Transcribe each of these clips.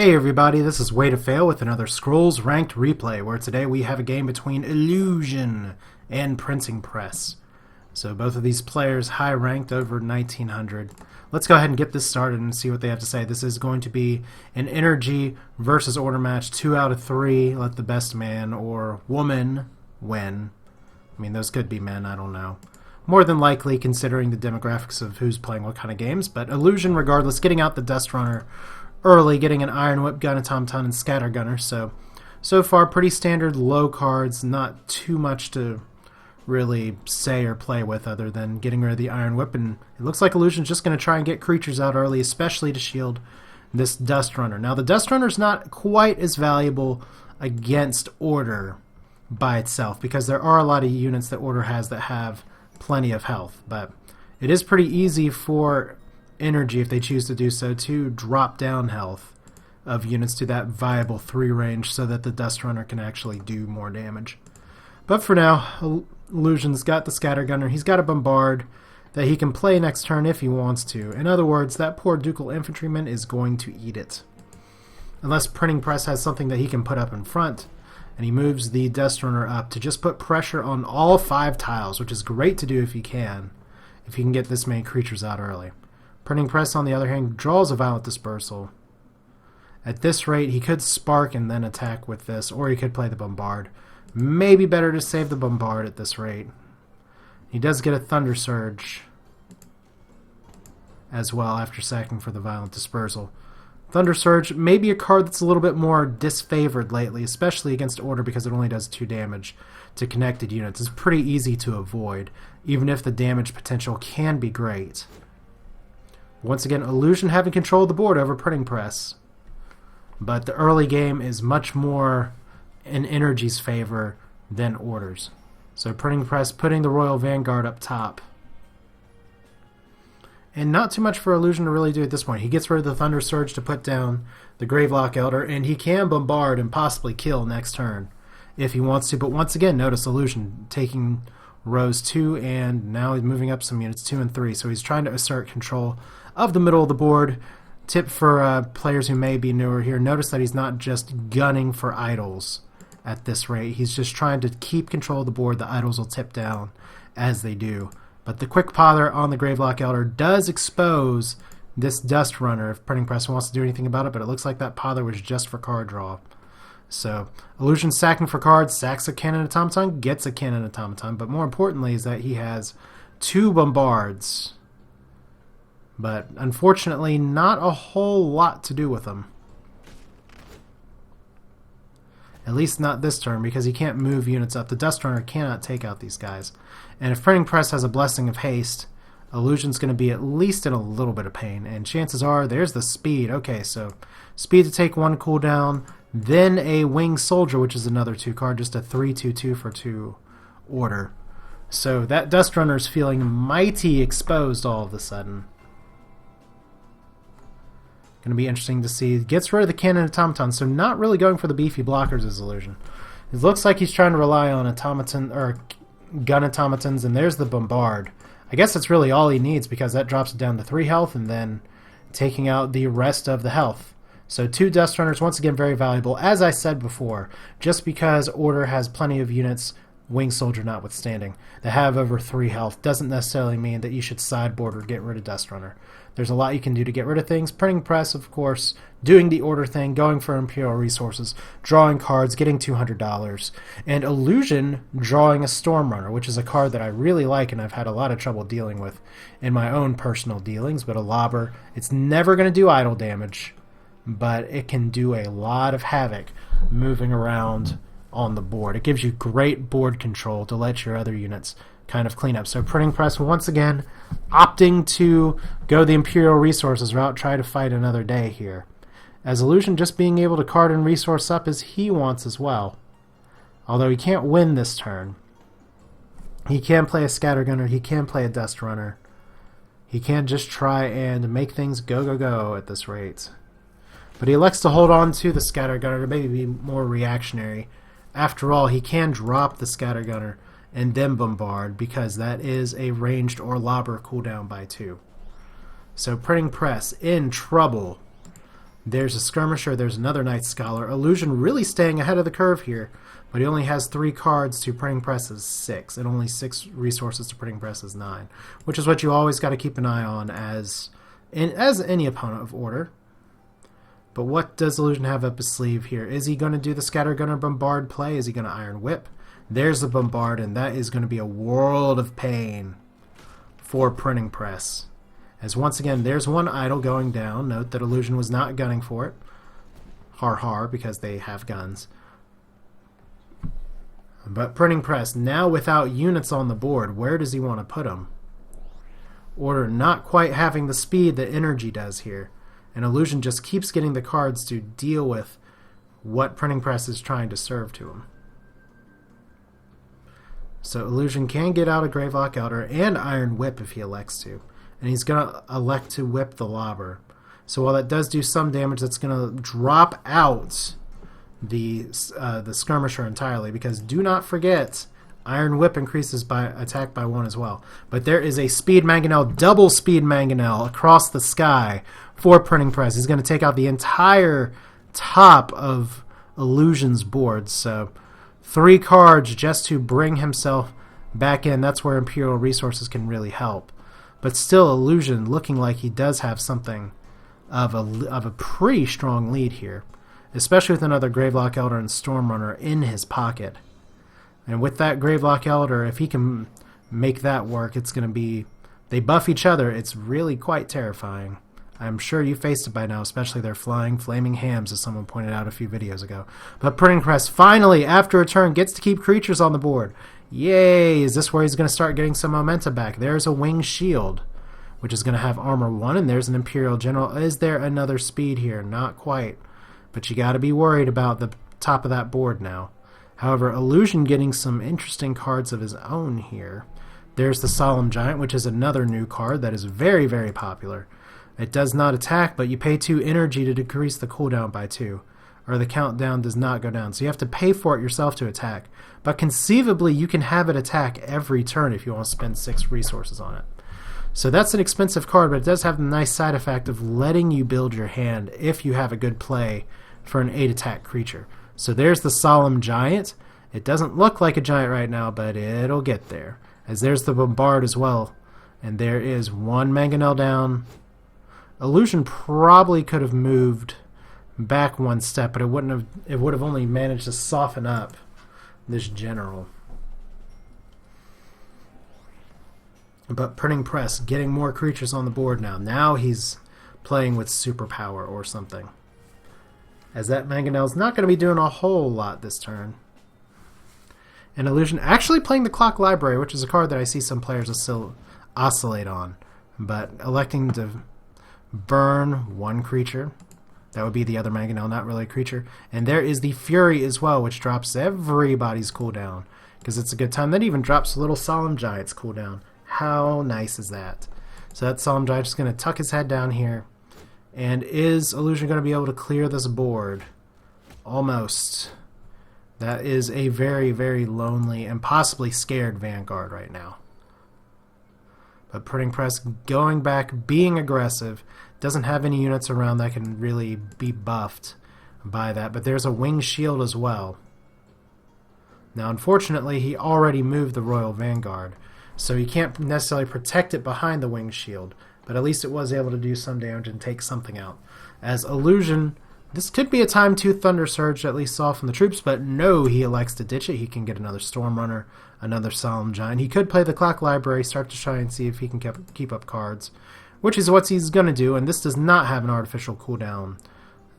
Hey everybody, this is Way to Fail with another Scrolls Ranked replay, where today we have a game between Illusi0n and PrintingPress. So both of these players high ranked over 1900. Let's go ahead and get this started and see what they have to say. This is going to be an energy versus order match, 2 out of 3, let the best man or woman win. I mean, those could be men, I don't know. More than likely, considering the demographics of who's playing what kind of games, but Illusi0n regardless, getting out the Dust Runner early, getting an Iron Whip, Gun Automaton, and Scatter Gunner. So far, pretty standard low cards, not too much to really say or play with other than getting rid of the Iron Whip. And it looks like Illusi0n's just going to try and get creatures out early, especially to shield this Dust Runner. Now, the Dust Runner's not quite as valuable against Order by itself, because there are a lot of units that Order has that have plenty of health. But it is pretty easy for energy, if they choose to do so, to drop down health of units to that viable 3 range so that the Dust Runner can actually do more damage. But for now, Illusi0n's got the Scatter Gunner. He's got a Bombard that he can play next turn if he wants to. In other words, that poor Ducal Infantryman is going to eat it. Unless PrintingPress has something that he can put up in front, and he moves the Dust Runner up to just put pressure on all 5 tiles, which is great to do if you can get this many creatures out early. PrintingPress, on the other hand, draws a Violent Dispersal. At this rate, he could Spark and then attack with this, or he could play the Bombard. Maybe better to save the Bombard at this rate. He does get a Thunder Surge as well after sacking for the Violent Dispersal. Thunder Surge may be a card that's a little bit more disfavored lately, especially against Order, because it only does 2 damage to connected units. It's pretty easy to avoid, even if the damage potential can be great. Once again, Illusi0n having control of the board over PrintingPress. But the early game is much more in Energy's favor than Order's. So PrintingPress putting the Royal Vanguard up top. And not too much for Illusi0n to really do at this point. He gets rid of the Thunder Surge to put down the Gravelock Elder, and he can Bombard and possibly kill next turn if he wants to. But once again, notice Illusi0n taking rows 2, and now he's moving up some units 2 and 3. So he's trying to assert control of the middle of the board. Tip for players who may be newer here, notice that he's not just gunning for idols at this rate. He's just trying to keep control of the board. The idols will tip down as they do. But the Quick Pother on the Gravelock Elder does expose this Dust Runner if PrintingPress wants to do anything about it, but it looks like that Pother was just for card draw. So Illusi0n sacking for cards, sacks a Cannon Automaton, gets a Cannon Automaton, but more importantly is that he has 2 Bombards. But unfortunately, not a whole lot to do with them. At least not this turn, because he can't move units up. The Dust Runner cannot take out these guys. And if PrintingPress has a Blessing of Haste, Illusi0n's going to be at least in a little bit of pain. And chances are, there's the Speed. Okay, so Speed to take 1 cooldown, then a Winged Soldier, which is another 2 card, just a 3/2/2 for 2 Order. So that Dust Runner's feeling mighty exposed all of a sudden. Going to be interesting to see. Gets rid of the Cannon Automaton, so not really going for the beefy blockers as Illusi0n. It looks like he's trying to rely on automaton or gun automatons, and there's the Bombard. I guess that's really all he needs, because that drops it down to 3 health and then taking out the rest of the health. So 2 Dust Runners, once again very valuable. As I said before, just because Order has plenty of units, Winged Soldier notwithstanding, that have over 3 health, doesn't necessarily mean that you should sideboard or get rid of Dust Runner. There's a lot you can do to get rid of things. PrintingPress, of course, doing the Order thing, going for Imperial Resources, drawing cards, getting $200, and Illusi0n drawing a Storm Runner, which is a card that I really like and I've had a lot of trouble dealing with in my own personal dealings. But a Lobber, it's never going to do idle damage, but it can do a lot of havoc moving around on the board. It gives you great board control to let your other units kind of clean up. So PrintingPress, once again, opting to go the Imperial Resources route, try to fight another day here. As Illusi0n just being able to card and resource up as he wants as well. Although he can't win this turn. He can play a Scatter Gunner, he can play a Dust Runner. He can just try and make things go at this rate. But he elects to hold on to the Scatter Gunner to maybe be more reactionary. After all, he can drop the Scatter Gunner and then Bombard, because that is a ranged or Lobber cooldown by 2. So PrintingPress in trouble. There's a Skirmisher, there's another Knight Scholar. Illusion really staying ahead of the curve here, but he only has 3 cards to Printing Press's 6, and only 6 resources to Printing Press's 9, which is what you always got to keep an eye on as any opponent of Order. But what does Illusion have up his sleeve here? Is he going to do the Scattergunner Bombard play? Is he going to Iron Whip? There's the Bombard, and that is going to be a world of pain for Printing Press. As once again, there's one idol going down. Note that Illusion was not gunning for it. Har har, because they have guns. But Printing Press, now without units on the board, where does he want to put them? Order not quite having the speed that Energy does here. And Illusion just keeps getting the cards to deal with what Printing Press is trying to serve to him. So Illusion can get out a Gravelock Elder and Iron Whip if he elects to. And he's going to elect to whip the Lobber. So while that does do some damage, that's going to drop out the Skirmisher entirely. Because do not forget, Iron Whip increases by attack by 1 as well. But there is a Speed Mangonel, double Speed Mangonel across the sky for Printing Press. He's going to take out the entire top of Illusion's board. So 3 cards just to bring himself back in. That's where Imperial Resources can really help. But still, Illusion looking like he does have something of a pretty strong lead here, especially with another Gravelock Elder and Stormrunner in his pocket. And with that Gravelock Elder, if he can make that work, it's going to be... They buff each other. It's really quite terrifying. I'm sure you faced it by now, especially their flying flaming hams, as someone pointed out a few videos ago. But Printing Press finally, after a turn, gets to keep creatures on the board. Yay! Is this where he's going to start getting some momentum back? There's a Winged Shield, which is going to have Armor 1, and there's an Imperial General. Is there another speed here? Not quite. But you got to be worried about the top of that board now. However, Illusion getting some interesting cards of his own here. There's the Solemn Giant, which is another new card that is very, very popular. It does not attack, but you pay 2 energy to decrease the cooldown by 2. Or the countdown does not go down. So you have to pay for it yourself to attack. But conceivably, you can have it attack every turn if you want to spend 6 resources on it. So that's an expensive card, but it does have the nice side effect of letting you build your hand if you have a good play for an 8 attack creature. So there's the Solemn Giant. It doesn't look like a giant right now, but it'll get there. As there's the Bombard as well. And there is 1 Mangonel down. Illusion probably could have moved back 1 step, but it would have only managed to soften up this general. But Printing Press getting more creatures on the board now. Now he's playing with superpower or something. As that Mangonel's not going to be doing a whole lot this turn. And Illusion actually playing the Clock Library, which is a card that I see some players oscillate on. But electing to burn 1 creature. That would be the other Mangonel, not really a creature. And there is the Fury as well, which drops everybody's cooldown. Because it's a good time. That even drops little Solemn Giant's cooldown. How nice is that? So that Solemn Giant is going to tuck his head down here. And is Illusion going to be able to clear this board? Almost. That is a very, very lonely and possibly scared Vanguard right now. But Printing Press going back, being aggressive. Doesn't have any units around that can really be buffed by that. But there's a Winged Shield as well. Now, unfortunately, he already moved the Royal Vanguard. So you can't necessarily protect it behind the Winged Shield. But at least it was able to do some damage and take something out. As Illusion, this could be a time to Thunder Surge to at least soften the troops. But no, he elects to ditch it. He can get another Stormrunner, another Solemn Giant. He could play the Clock Library, start to try and see if he can keep up cards. Which is what he's going to do, and this does not have an artificial cooldown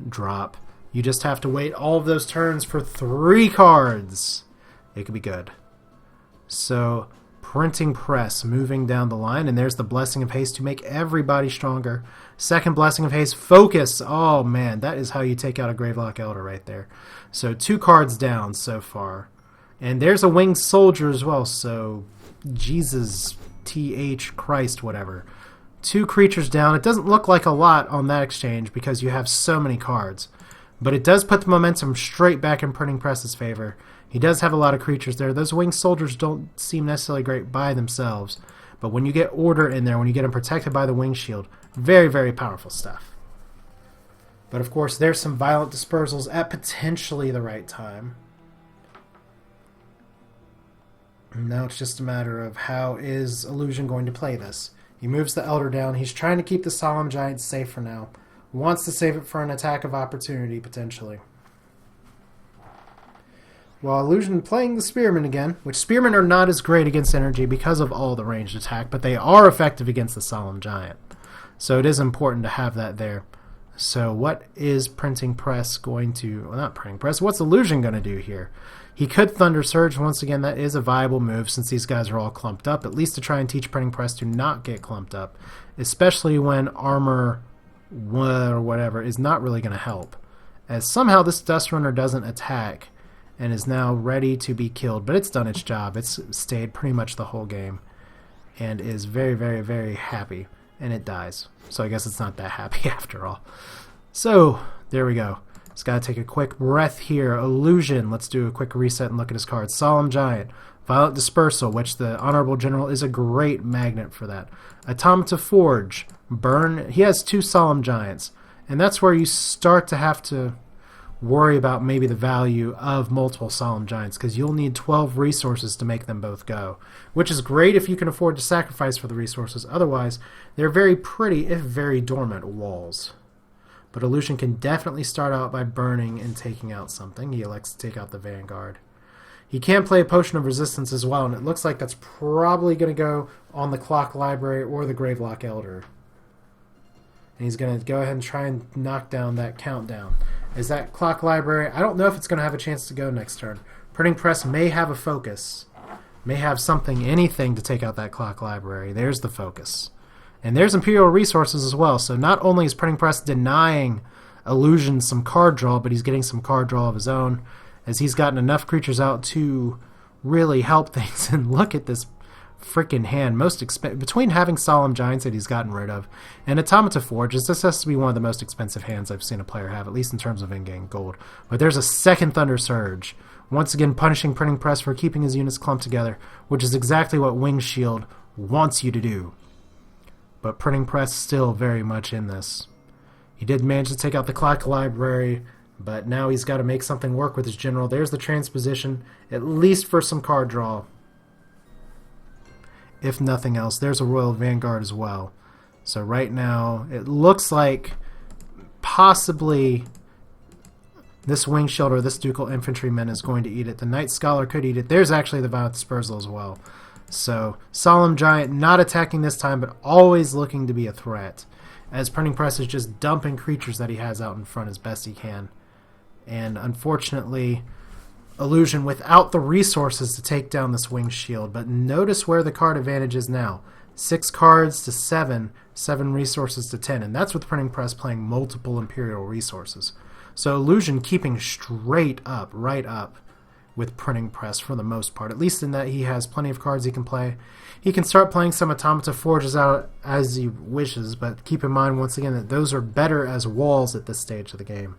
drop. You just have to wait all of those turns for 3 cards. It could be good. So, Printing Press moving down the line, and there's the Blessing of Haste to make everybody stronger. Second Blessing of Haste, Focus. Oh man, that is how you take out a Gravelock Elder right there. So 2 cards down so far. And there's a Winged Soldier as well, so Jesus, TH, Christ, whatever. 2 creatures down. It doesn't look like a lot on that exchange because you have so many cards. But it does put the momentum straight back in Printing Press's favor. He does have a lot of creatures there. Those Winged Soldiers don't seem necessarily great by themselves. But when you get Order in there, when you get them protected by the Winged Shield, very, very powerful stuff. But of course, there's some violent dispersals at potentially the right time. Now it's just a matter of how is Illusi0n going to play this. He moves the Elder down. He's trying to keep the Solemn Giant safe for now. Wants to save it for an attack of opportunity, potentially. While Illusi0n playing the Spearmen again, which Spearmen are not as great against energy because of all the ranged attack, but they are effective against the Solemn Giant. So it is important to have that there. So what is PrintingPress going to... Well, not PrintingPress. What's Illusi0n going to do here? He could Thunder Surge. Once again, that is a viable move since these guys are all clumped up, at least to try and teach PrintingPress to not get clumped up, especially when armor or whatever is not really going to help. As somehow this Dust Runner doesn't attack and is now ready to be killed, but it's done its job. It's stayed pretty much the whole game and is very, very, very happy. And it dies. So I guess it's not that happy after all. So, there we go. Just gotta take a quick breath here. Illusi0n. Let's do a quick reset and look at his cards. Solemn Giant. Violent Dispersal, which the Honorable General is a great magnet for that. Automata Forge. Burn. He has 2 Solemn Giants. And that's where you start to have to worry about maybe the value of multiple Solemn Giants, because you'll need 12 resources to make them both go, which is great if you can afford to sacrifice for the resources. Otherwise, they're very pretty, if very dormant, walls. But Illusi0n can definitely start out by burning and taking out something. He elects to take out the Vanguard. He can play a Potion of Resistance as well, and it looks like that's probably going to go on the Clock Library or the Gravelock Elder. And he's going to go ahead and try and knock down that countdown. Is that Clock Library? I don't know if it's going to have a chance to go next turn. PrintingPress may have a focus. May have something, anything to take out that Clock Library. There's the focus. And there's Imperial Resources as well. So not only is PrintingPress denying Illusi0n some card draw, but he's getting some card draw of his own, as he's gotten enough creatures out to really help things. And look at this freaking hand. Between having Solemn Giants that he's gotten rid of and Automata Forge, this has to be one of the most expensive hands I've seen a player have, at least in terms of in-game gold. But there's a second Thunder Surge, once again punishing PrintingPress for keeping his units clumped together, which is exactly what Wing Shield wants you to do. But PrintingPress still very much in this. He did manage to take out the Clock Library, but now he's got to make something work with his general. There's the transposition, at least for some card draw. If nothing else, there's a Royal Vanguard as well. So right now, it looks like possibly this Wing Shield or this Ducal Infantryman is going to eat it. The Knight Scholar could eat it. There's actually the Violent Dispersal as well. So Solemn Giant not attacking this time, but always looking to be a threat, as PrintingPress is just dumping creatures that he has out in front as best he can. And unfortunately, Illusi0n without the resources to take down this Wing Shield. But notice where the card advantage is now. 6 cards to 7, 7 resources to 10. And that's with PrintingPress playing multiple Imperial resources. So Illusi0n keeping straight up, right up with PrintingPress for the most part. At least in that he has plenty of cards he can play. He can start playing some Automata Forges out as he wishes. But keep in mind once again that those are better as walls at this stage of the game,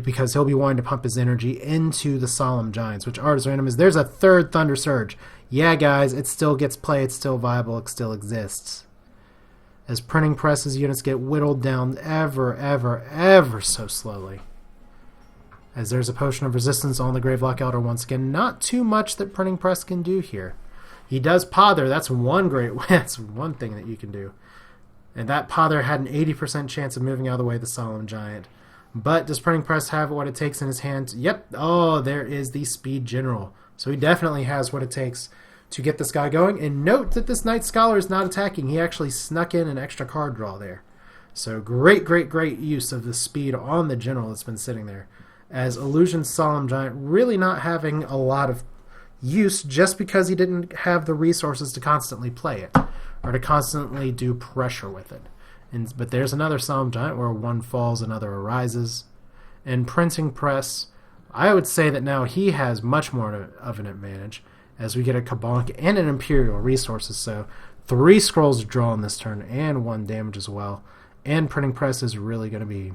because he'll be wanting to pump his energy into the Solemn Giants, which are as random as there's a third Thunder Surge. Yeah, guys, it still gets play, it's still viable, it still exists. As PrintingPress's units get whittled down ever so slowly. As there's a Potion of Resistance on the Gravelock Elder once again. Not too much that PrintingPress can do here. He does Pother, that's one thing that you can do. And that Pother had an 80% chance of moving out of the way of the Solemn Giant. But does PrintingPress have what it takes in his hand? Yep. Oh, there is the Speed General. So he definitely has what it takes to get this guy going. And note that this Knight Scholar is not attacking. He actually snuck in an extra card draw there. So great use of the speed on the General that's been sitting there. As Illusi0n's Solemn Giant really not having a lot of use just because he didn't have the resources to constantly play it or to constantly do pressure with it. But there's another Solemn Giant where one falls, another arises. And PrintingPress, I would say that now he has much more of an advantage as we get a Kabonk and an Imperial Resources. So 3 scrolls to draw on this turn and 1 damage as well. And PrintingPress is really going to be...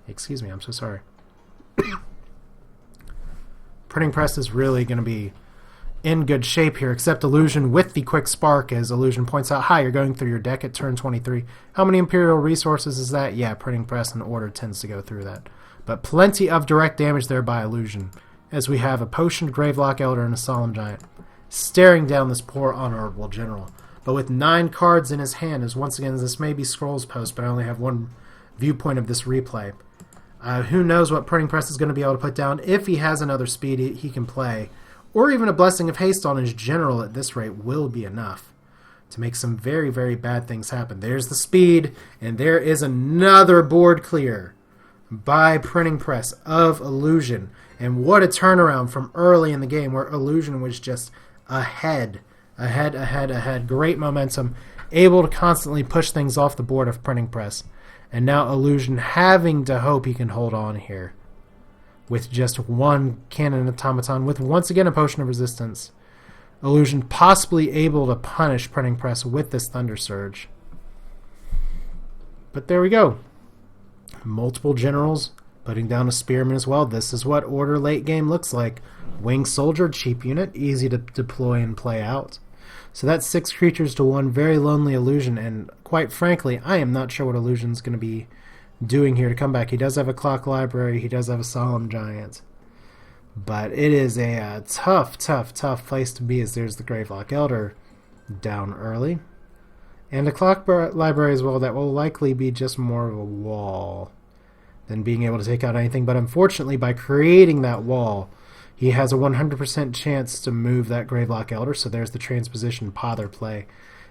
Excuse me, I'm so sorry. PrintingPress is really going to be in good shape here, except Illusi0n with the quick spark, as Illusi0n points out, hi, you're going through your deck at turn 23. How many Imperial resources is that? Yeah, Printing Press and Order tends to go through that. But plenty of direct damage there by Illusi0n, as we have a Potioned Gravelock Elder and a Solemn Giant staring down this poor Honorable General. But with 9 cards in his hand, as once again, this may be Scrolls Post, but I only have one viewpoint of this replay. Who knows what Printing Press is going to be able to put down. If he has another speed he can play, or even a Blessing of Haste on his general at this rate will be enough to make some very, very bad things happen. There's the speed, and there is another board clear by Printing Press of Illusi0n. And what a turnaround from early in the game where Illusi0n was just ahead. Great momentum, able to constantly push things off the board of Printing Press. And now Illusi0n having to hope he can hold on here with just one Cannon Automaton, with once again a Potion of Resistance. Illusi0n possibly able to punish Printing Press with this Thunder Surge. But there we go. Multiple generals putting down a Spearman as well. This is what Order late game looks like. Winged Soldier, cheap unit, easy to deploy and play out. So that's 6 creatures to one very lonely Illusi0n, and quite frankly, I am not sure what Illusion's going to be doing here to come back. He does have a Clock Library, he does have a Solemn Giant, but it is a tough place to be, as there's the Gravelock Elder down early, and a Clock Library as well that will likely be just more of a wall than being able to take out anything. But unfortunately, by creating that wall, he has a 100% chance to move that Gravelock Elder, so there's the transposition pother play.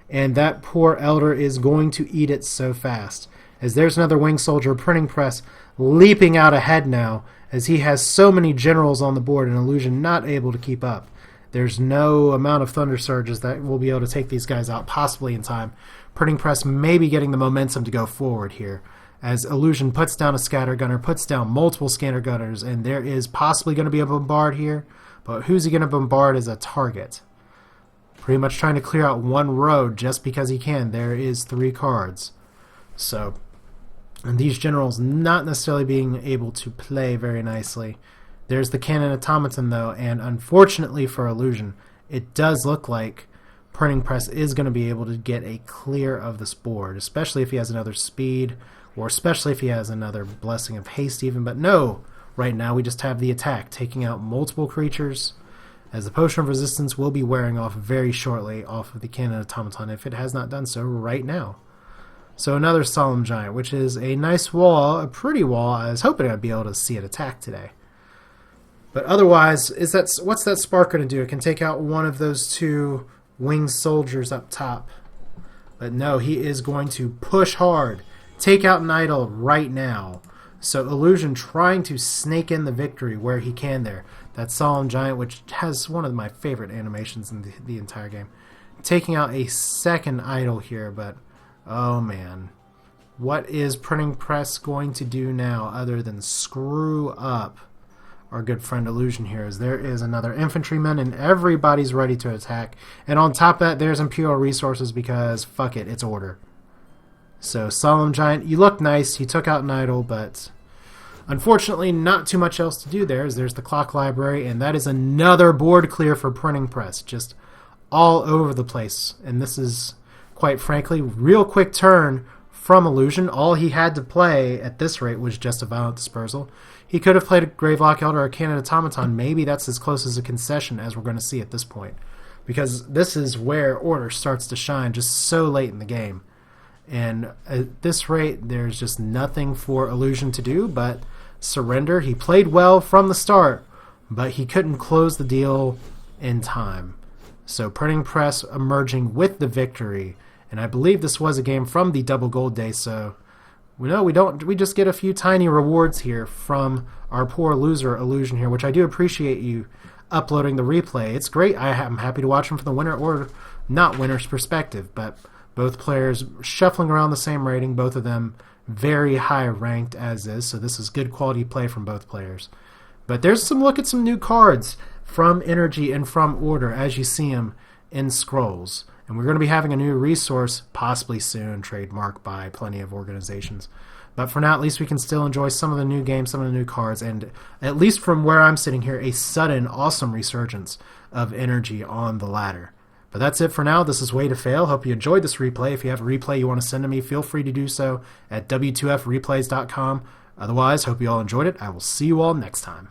And that poor Elder is going to eat it so fast, as there's another Winged Soldier. Printing Press leaping out ahead now, as he has so many generals on the board and Illusi0n not able to keep up. There's no amount of Thunder Surges that will be able to take these guys out possibly in time. Printing Press may be getting the momentum to go forward here, as Illusi0n puts down a Scatter Gunner, puts down multiple Scatter Gunners, and there is possibly going to be a Bombard here, but who's he going to bombard as a target? Pretty much trying to clear out one road just because he can. There is 3 cards. So, and these generals not necessarily being able to play very nicely. There's the Cannon Automaton though, and unfortunately for Illusi0n, it does look like Printing Press is going to be able to get a clear of this board, especially if he has another speed, or especially if he has another Blessing of Haste even. But no, right now we just have the attack, taking out multiple creatures, as the Potion of Resistance will be wearing off very shortly off of the Cannon Automaton, if it has not done so right now. So another Solemn Giant, which is a nice wall, a pretty wall. I was hoping I'd be able to see it attack today. But otherwise, what's that Spark going to do? It can take out one of those 2 Winged Soldiers up top. But no, he is going to push hard, take out an idol right now. So Illusi0n trying to snake in the victory where he can there. That Solemn Giant, which has one of my favorite animations in the entire game. Taking out a second idol here, but oh man. What is Printing Press going to do now other than screw up our good friend Illusi0n here, as there is another infantryman and everybody's ready to attack. And on top of that, there's Imperial resources because fuck it, it's Order. So Solemn Giant, you look nice, he took out an idol, but unfortunately not too much else to do there, as there's the Clock Library, and that is another board clear for Printing Press, just all over the place. And this is, quite frankly, real quick turn from Illusi0n. All he had to play at this rate was just a Violent Dispersal. He could have played a Gravelock Elder or a Cannon Automaton. Maybe that's as close as a concession as we're going to see at this point, because this is where Order starts to shine just so late in the game. And at this rate, there's just nothing for Illusi0n to do but surrender. He played well from the start, but he couldn't close the deal in time. So Printing Press emerging with the victory, and I believe this was a game from the Double Gold Day, so we just get a few tiny rewards here from our poor loser Illusi0n here, which I do appreciate you uploading the replay. It's great. I'm happy to watch them from the winner or not winner's perspective, but both players shuffling around the same rating, both of them very high ranked as is, so this is good quality play from both players. But there's some look at some new cards from Energy and from Order as you see them in Scrolls. And we're going to be having a new resource possibly soon, trademarked by plenty of organizations. But for now, at least we can still enjoy some of the new games, some of the new cards, and at least from where I'm sitting here, a sudden, awesome resurgence of energy on the ladder. But that's it for now. This is Way to Fail. Hope you enjoyed this replay. If you have a replay you want to send to me, feel free to do so at w2freplays.com. Otherwise, hope you all enjoyed it. I will see you all next time.